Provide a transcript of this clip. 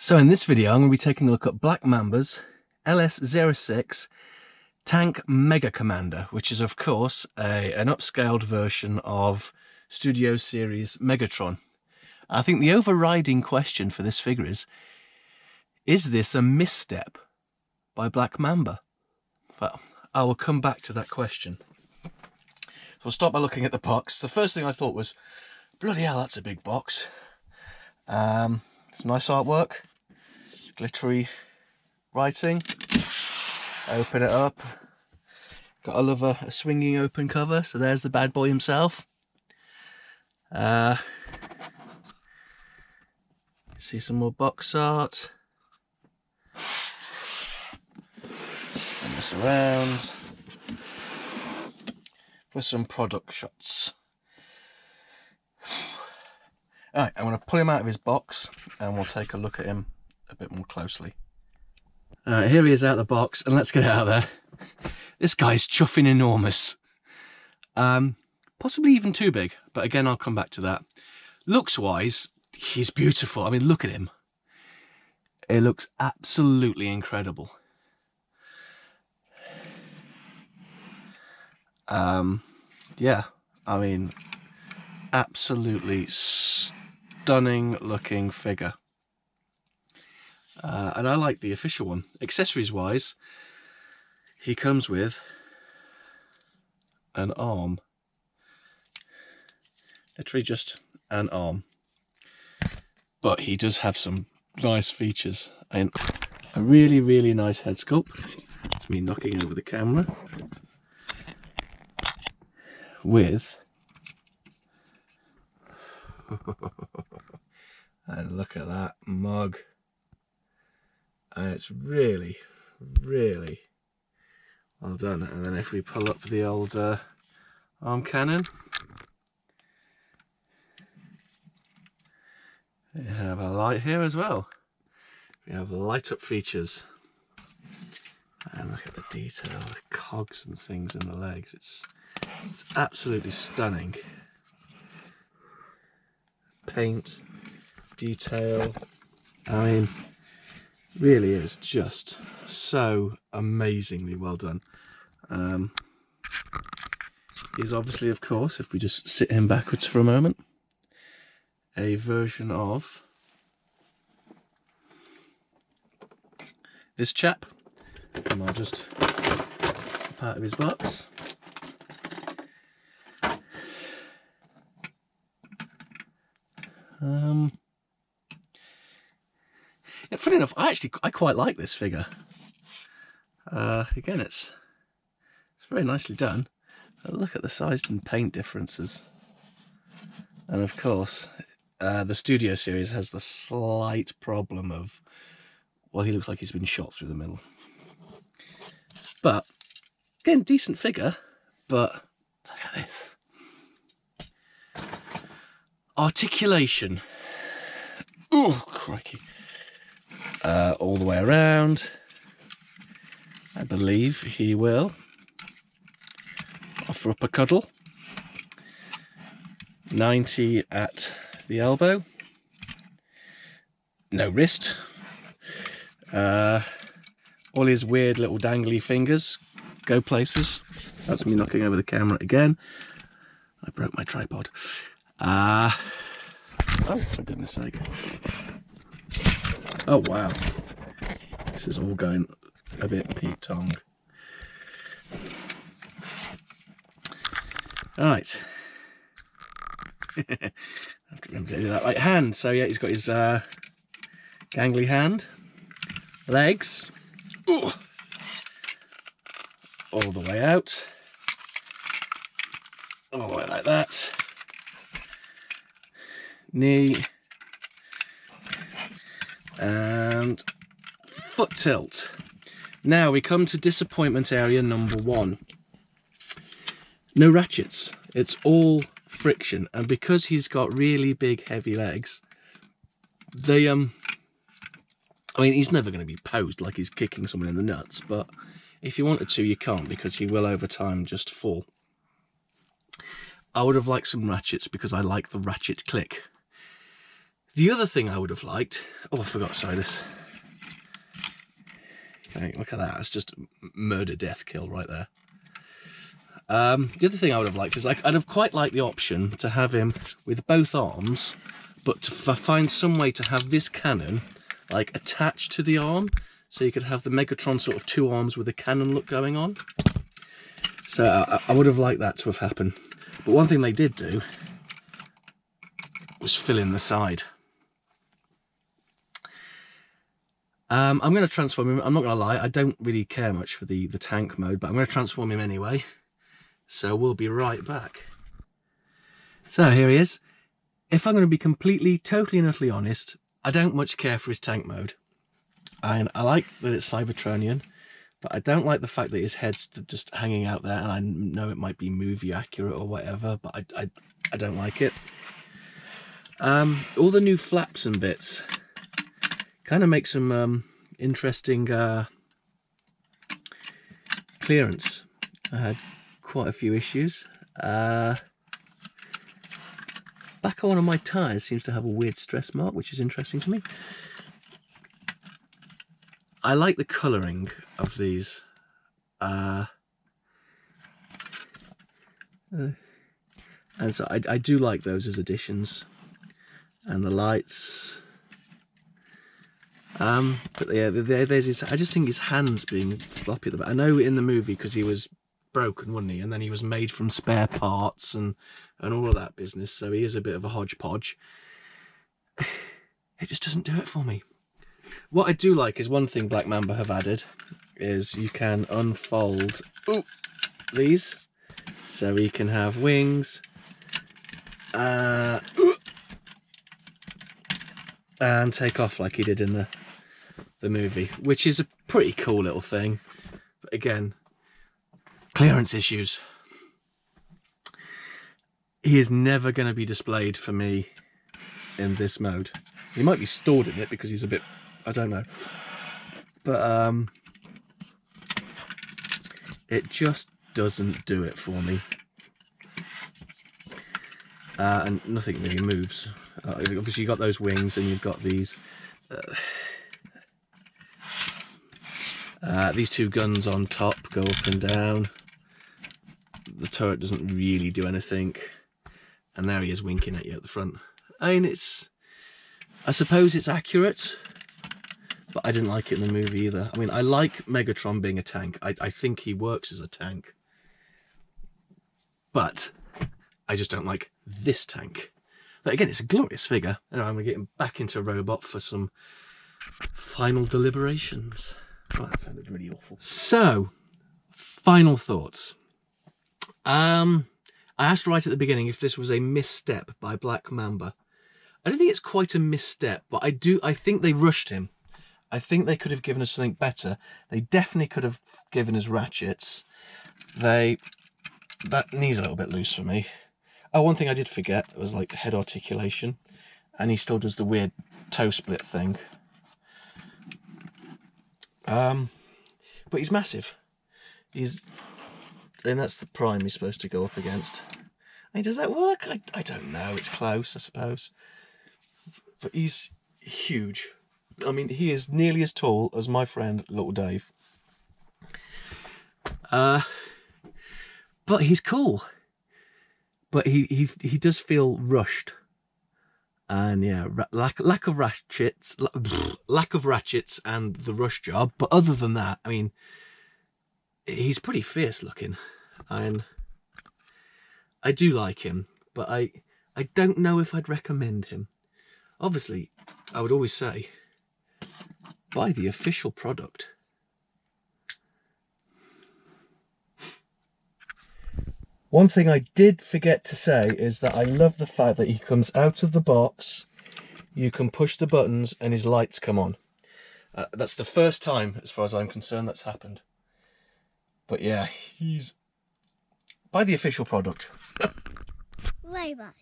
So in this video I'm going to be taking a look at Black Mamba's LS-06 Tank Mega Commander, which is of course an upscaled version of Studio Series Megatron. I think the overriding question for this figure is this a misstep by Black Mamba? But I will come back to that question. So we'll start by looking at the box. The first thing I thought was, bloody hell, that's a big box. Some nice artwork, glittery writing. Open it up. Gotta love a swinging open cover. So there's the bad boy himself. See some more box art. Spin this around for some product shots. Alright, I'm going to pull him out of his box and we'll take a look at him a bit more closely. Alright, here he is out of the box, and let's get out of there. This guy's chuffing enormous. Possibly even too big, but again I'll come back to that. Looks wise, he's beautiful. I mean, look at him. It looks absolutely incredible. Yeah, I mean, absolutely stunning looking figure. And I like the official one. Accessories wise, he comes with an arm. Literally just an arm. But he does have some nice features. And a really, really nice head sculpt. It's me knocking over the camera. With and look at that mug. It's really, really well done. And then if we pull up the old arm cannon, we have a light here as well. We have light up features. And look at the detail, the cogs and things in the legs. It's absolutely stunning. Paint, detail. I mean, really is just so amazingly well done. He's obviously, of course, if we just sit him backwards for a moment, a version of this chap. And I'll just pop out of his box. Yeah, funny enough, I quite like this figure. Again, it's very nicely done. Look at the size and paint differences. And of course, the Studio Series has the slight problem of, well, he looks like he's been shot through the middle. But again, decent figure. But look at this articulation. Oh, crikey. All the way around. I believe he will offer up a cuddle. 90 at the elbow. No wrist. All his weird little dangly fingers go places. That's me knocking over the camera again. I broke my tripod. Oh, for goodness sake. Oh, wow. This is all going a bit Pete-tong. Alright. I have to remember to do that right hand. So yeah, he's got his gangly hand. Legs. Ooh. All the way out. All the way like that. Knee. And foot tilt. Now we come to disappointment area number 1. No ratchets. It's all friction, and because he's got really big heavy legs, they I mean, he's never going to be posed like he's kicking someone in the nuts, but if you wanted to, you can't, because he will over time just fall. I would have liked some ratchets because I like the ratchet click. The other thing I would have liked, oh I forgot, sorry, this, okay, look at that, it's just murder, death, kill right there. The other thing I would have liked is I'd have quite liked the option to have him with both arms, but to find some way to have this cannon like attached to the arm, so you could have the Megatron sort of two arms with a cannon look going on. So I would have liked that to have happened. But one thing they did do was fill in the side. I'm going to transform him. I'm not going to lie, I don't really care much for the tank mode, but I'm going to transform him anyway. So we'll be right back. So here he is. If I'm going to be totally and utterly honest, I don't much care for his tank mode. And I like that it's Cybertronian, but I don't like the fact that his head's just hanging out there, and I know it might be movie accurate or whatever, but I don't like it. All the new flaps and bits kind of make some interesting clearance. I had quite a few issues. Back on one of my tyres seems to have a weird stress mark, which is interesting to me. I like the colouring of these. And so I do like those as additions. And the lights. But yeah, there's his, I just think his hands being floppy at the back. I know in the movie, because he was broken, wasn't he? And then he was made from spare parts and all of that business, so he is a bit of a hodgepodge. It just doesn't do it for me. What I do like is one thing Black Mamba have added is you can unfold these, so he can have wings and take off like he did in the movie, which is a pretty cool little thing. But again, clearance issues. He is never going to be displayed for me in this mode. He might be stored in it because he's a bit, I don't know. But it just doesn't do it for me. And nothing really moves. Obviously you've got those wings and you've got these two guns on top, go up and down. The turret doesn't really do anything. And there he is winking at you at the front. I mean, I suppose it's accurate, but I didn't like it in the movie either. I mean, I like Megatron being a tank. I think he works as a tank. But I just don't like this tank. But again, it's a glorious figure. Anyway, I'm going to get him back into a robot for some final deliberations. Oh, that sounded really awful. So, final thoughts. I asked right at the beginning if this was a misstep by Black Mamba. I don't think it's quite a misstep, but I think they rushed him. I think they could have given us something better. They definitely could have given us ratchets. That knee's a little bit loose for me. Oh, one thing I did forget was like head articulation, and he still does the weird toe split thing. But he's massive. And that's the prime he's supposed to go up against. I mean, does that work? I don't know. It's close, I suppose. But he's huge. I mean, he is nearly as tall as my friend Little Dave. But he's cool. But he does feel rushed. And yeah, lack of ratchets and the rush job. But other than that, I mean, he's pretty fierce looking, and I do like him, but I don't know if I'd recommend him. Obviously, I would always say, buy the official product. One thing I did forget to say is that I love the fact that he comes out of the box, you can push the buttons and his lights come on. That's the first time, as far as I'm concerned, that's happened. But yeah, buy the official product. Robot.